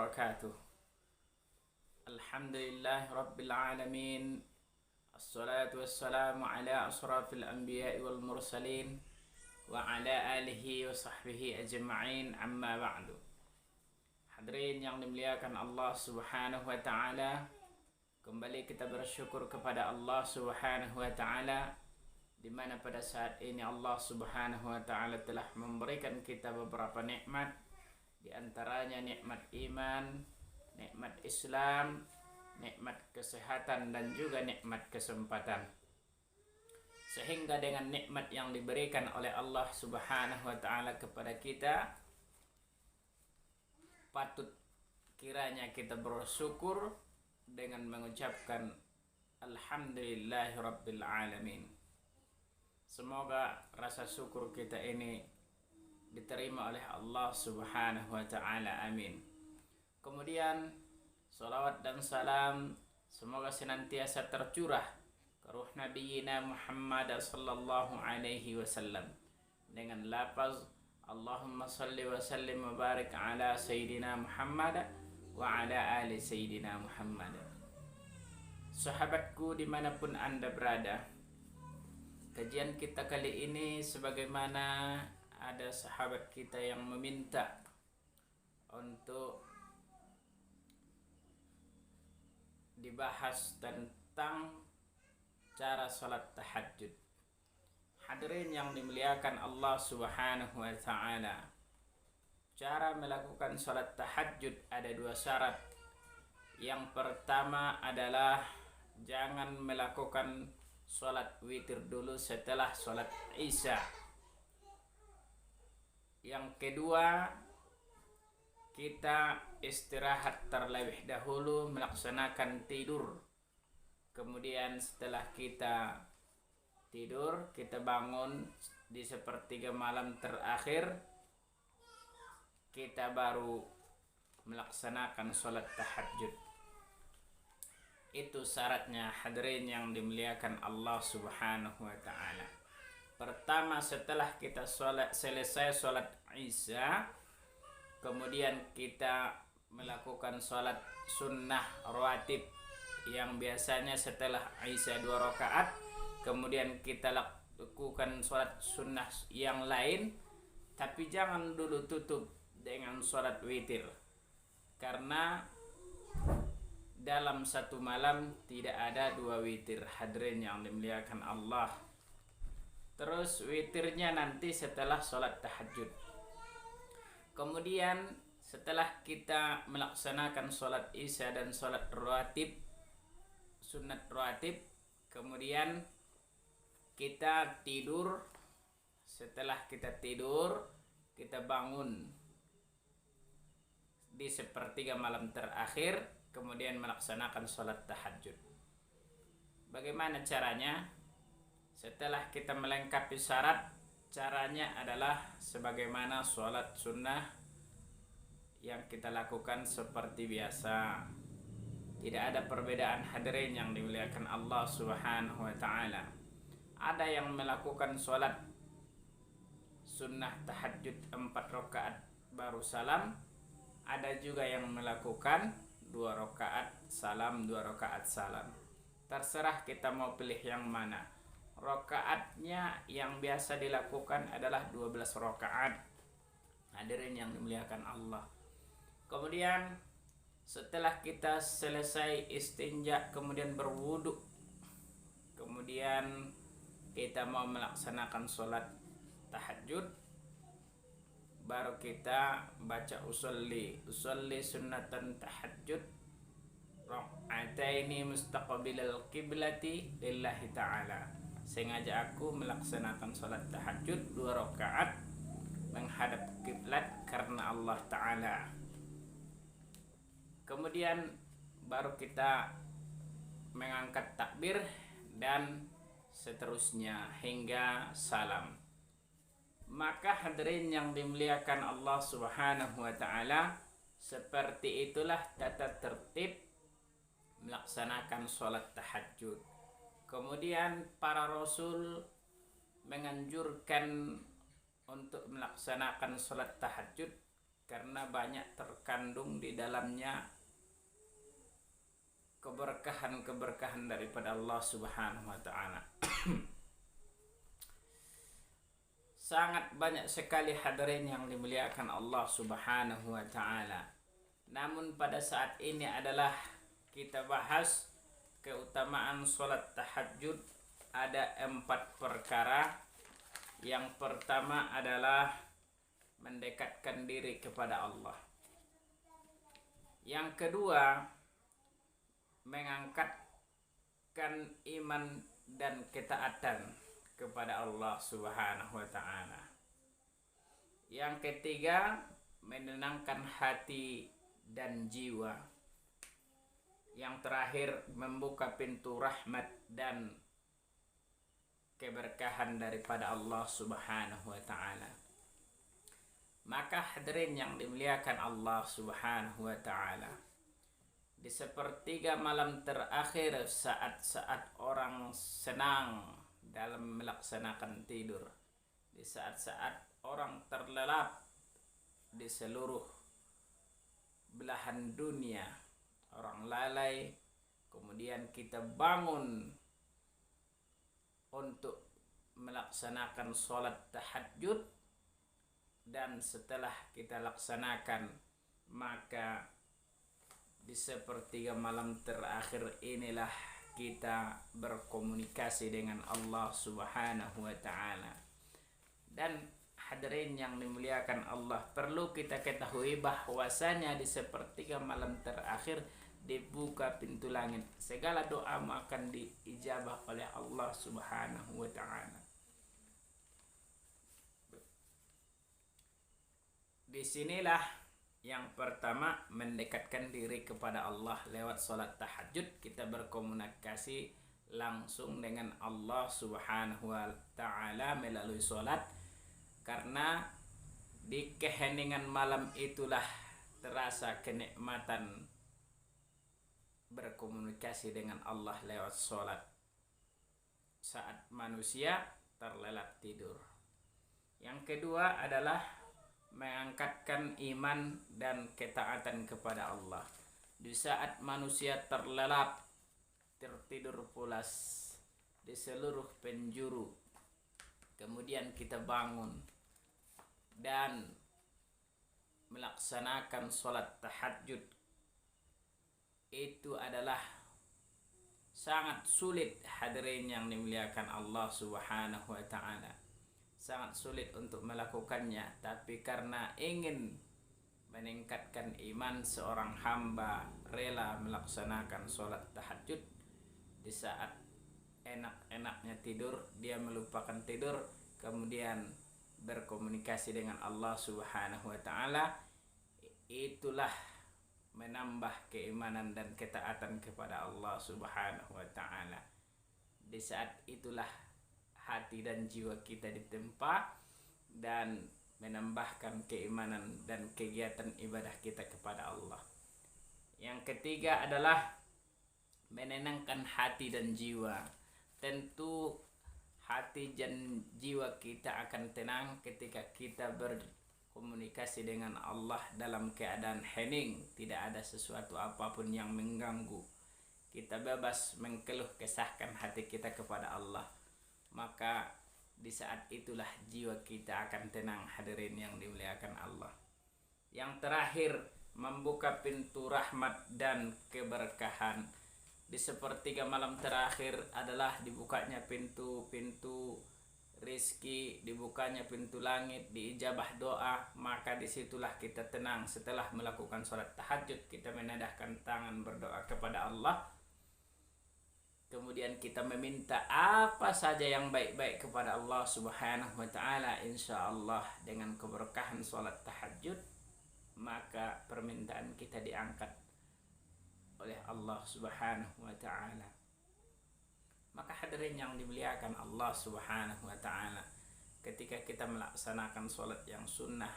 wabarakatuh. Alhamdulillah rabbil alamin. Assalatu wassalamu ala asrafil anbiya'i wal mursalin wa ala alihi wa sahbihi ajma'in, amma ba'du. Hadirin yang dimuliakan Allah Subhanahu wa taala, kembali kita bersyukur kepada Allah Subhanahu wa taala di mana pada saat ini Allah Subhanahu wa taala telah memberikan kita beberapa nikmat, di antaranya nikmat iman, nikmat Islam, nikmat kesehatan, dan juga nikmat kesempatan. Sehingga dengan nikmat yang diberikan oleh Allah Subhanahu wa taala kepada kita, patut kiranya kita bersyukur dengan mengucapkan alhamdulillahirabbil alamin. Semoga rasa syukur kita ini diterima oleh Allah Subhanahu wa taala, amin. Kemudian salawat dan salam semoga senantiasa tercurah ke ruh nabiyina Muhammad sallallahu alaihi wasallam dengan lafaz Allahumma salli wa sallim wa barik ala sayyidina Muhammad wa ala ali sayyidina Muhammad. Sahabatku dimanapun anda berada, kajian kita kali ini sebagaimana ada sahabat kita yang meminta untuk dibahas tentang cara salat tahajud. Hadirin yang dimuliakan Allah Subhanahu wa taala, cara melakukan salat tahajud ada dua syarat. Yang pertama adalah jangan melakukan salat witir dulu setelah salat Isya. Yang kedua, kita istirahat terlebih dahulu melaksanakan tidur. Kemudian setelah kita tidur, kita bangun di sepertiga malam terakhir, kita baru melaksanakan sholat tahajud. Itu syaratnya, hadirin yang dimuliakan Allah Subhanahu wa ta'ala. Pertama, setelah kita selesai sholat Isya, kemudian kita melakukan sholat sunnah rawatib yang biasanya setelah Isya 2 rakaat, kemudian kita lakukan sholat sunnah yang lain, tapi jangan dulu tutup dengan sholat witir, karena dalam satu malam tidak ada 2 witir, hadirin yang dimuliakan Allah. Terus witirnya nanti setelah sholat tahajud. Kemudian setelah kita melaksanakan sholat Isya dan sholat rawatib, sunat rawatib, kemudian kita tidur. Setelah kita tidur, kita bangun di sepertiga malam terakhir, kemudian melaksanakan sholat tahajud. Bagaimana caranya? Setelah kita melengkapi syarat, caranya adalah sebagaimana sholat sunnah yang kita lakukan seperti biasa. Tidak ada perbedaan, hadirin yang dimuliakan Allah Subhanahu wa ta'ala. Ada yang melakukan sholat sunnah tahajud 4 rakaat baru salam. Ada juga yang melakukan 2 rakaat salam, 2 rakaat salam. Terserah kita mau pilih yang mana. Rakaatnya yang biasa dilakukan adalah 12 rakaat, hadirin yang dimuliakan Allah. Kemudian setelah kita selesai istinja, kemudian berwudu, kemudian kita mau melaksanakan sholat tahajud, baru kita baca usolli sunnatan tahajud raka'ataini mustaqbilal qiblati lillahi ta'ala. Sengaja aku melaksanakan sholat tahajud 2 rakaat menghadap kiblat karena Allah Ta'ala. Kemudian baru kita mengangkat takbir dan seterusnya hingga salam. Maka hadirin yang dimuliakan Allah Subhanahu wa ta'ala, seperti itulah tata tertib melaksanakan sholat tahajud. Kemudian para rasul menganjurkan untuk melaksanakan sholat tahajud karena banyak terkandung di dalamnya keberkahan-keberkahan daripada Allah Subhanahu wa taala. Sangat banyak sekali hadirin yang dimuliakan Allah Subhanahu wa taala. Namun pada saat ini adalah kita bahas keutamaan sholat tahajud. Ada 4 perkara. Yang pertama adalah mendekatkan diri kepada Allah. Yang kedua, mengangkatkan iman dan ketaatan kepada Allah Subhanahu wa taala. Yang ketiga, menenangkan hati dan jiwa. Yang terakhir, membuka pintu rahmat dan keberkahan daripada Allah Subhanahu wa taala. Maka hadirin yang dimuliakan Allah Subhanahu wa taala, di sepertiga malam terakhir, saat-saat orang senang dalam melaksanakan tidur, di saat-saat orang terlelap di seluruh belahan dunia, orang lalai, kemudian kita bangun untuk melaksanakan sholat tahajud, dan setelah kita laksanakan, maka di sepertiga malam terakhir inilah kita berkomunikasi dengan Allah Subhanahu wa taala. Dan hadirin yang dimuliakan Allah, perlu kita ketahui bahwasanya di sepertiga malam terakhir dibuka pintu langit. Segala doa akan diijabah oleh Allah Subhanahu wa taala. Disinilah yang pertama, mendekatkan diri kepada Allah lewat sholat tahajud. Kita berkomunikasi langsung dengan Allah Subhanahu wa ta'ala melalui sholat, karena di keheningan malam itulah terasa kenikmatan berkomunikasi dengan Allah lewat sholat saat manusia terlelap tidur. Yang kedua adalah mengangkatkan iman dan ketaatan kepada Allah. Di saat manusia terlelap, tertidur pulas di seluruh penjuru, kemudian kita bangun dan melaksanakan sholat tahajud, itu adalah sangat sulit hadirin yang dimuliakan Allah Subhanahu wa ta'ala. Sangat sulit untuk melakukannya, tapi karena ingin meningkatkan iman, seorang hamba rela melaksanakan sholat tahajud. Di saat enak-enaknya tidur, dia melupakan tidur, kemudian berkomunikasi dengan Allah Subhanahu wa ta'ala. Itulah menambah keimanan dan ketaatan kepada Allah Subhanahu wa ta'ala. Di saat itulah hati dan jiwa kita ditempa dan menambahkan keimanan dan kegiatan ibadah kita kepada Allah. Yang ketiga adalah menenangkan hati dan jiwa. Tentu hati dan jiwa kita akan tenang ketika kita berkomunikasi dengan Allah dalam keadaan hening, tidak ada sesuatu apapun yang mengganggu. Kita bebas mengeluh kesahkan hati kita kepada Allah. Maka di saat itulah jiwa kita akan tenang hadirin yang dimuliakan Allah. Yang terakhir, membuka pintu rahmat dan keberkahan. Di sepertiga malam terakhir adalah dibukanya pintu-pintu rizki, dibukanya pintu langit, diijabah doa. Maka disitulah kita tenang. Setelah melakukan sholat tahajud, kita menadahkan tangan berdoa kepada Allah. Kemudian kita meminta apa saja yang baik-baik kepada Allah Subhanahu wa ta'ala. Insya Allah dengan keberkahan sholat tahajud, maka permintaan kita diangkat oleh Allah Subhanahu wa ta'ala. Maka hadirin yang dimuliakan Allah Subhanahu wa ta'ala, ketika kita melaksanakan sholat yang sunnah,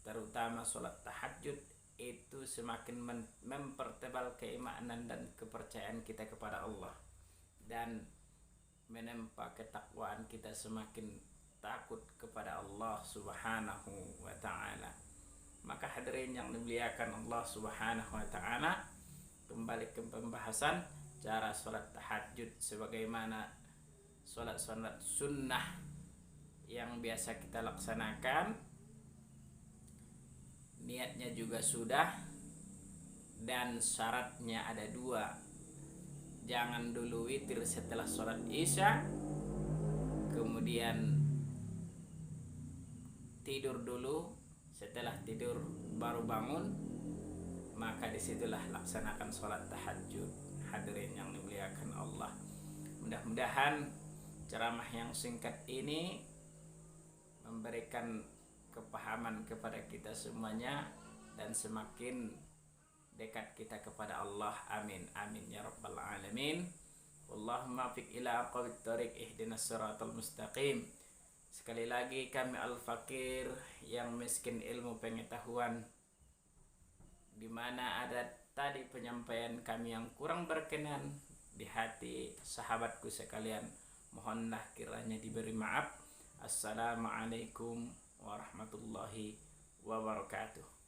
terutama sholat tahajud, itu semakin mempertebal keimanan dan kepercayaan kita kepada Allah, dan menempa ketakwaan kita, semakin takut kepada Allah Subhanahu wa ta'ala. Maka hadirin yang dimuliakan Allah Subhanahu wa taala, kembali ke pembahasan cara sholat tahajud sebagaimana sholat sunnah yang biasa kita laksanakan. Niatnya juga sudah, dan syaratnya ada 2. Jangan dulu witir setelah sholat isya, kemudian tidur dulu, setelah tidur baru bangun, maka disitulah laksanakan sholat tahajud. Hadirin yang dimuliakan Allah, mudah-mudahan ceramah yang singkat ini memberikan kepahaman kepada kita semuanya dan semakin dekat kita kepada Allah. Amin amin ya rabbal alamin. Allahumma fiq ila aqwamit thoriq ihdinas siratal mustaqim. Sekali lagi, kami al-fakir yang miskin ilmu pengetahuan, di mana ada tadi penyampaian kami yang kurang berkenan di hati sahabatku sekalian, mohonlah kiranya diberi maaf. Assalamualaikum warahmatullahi wabarakatuh.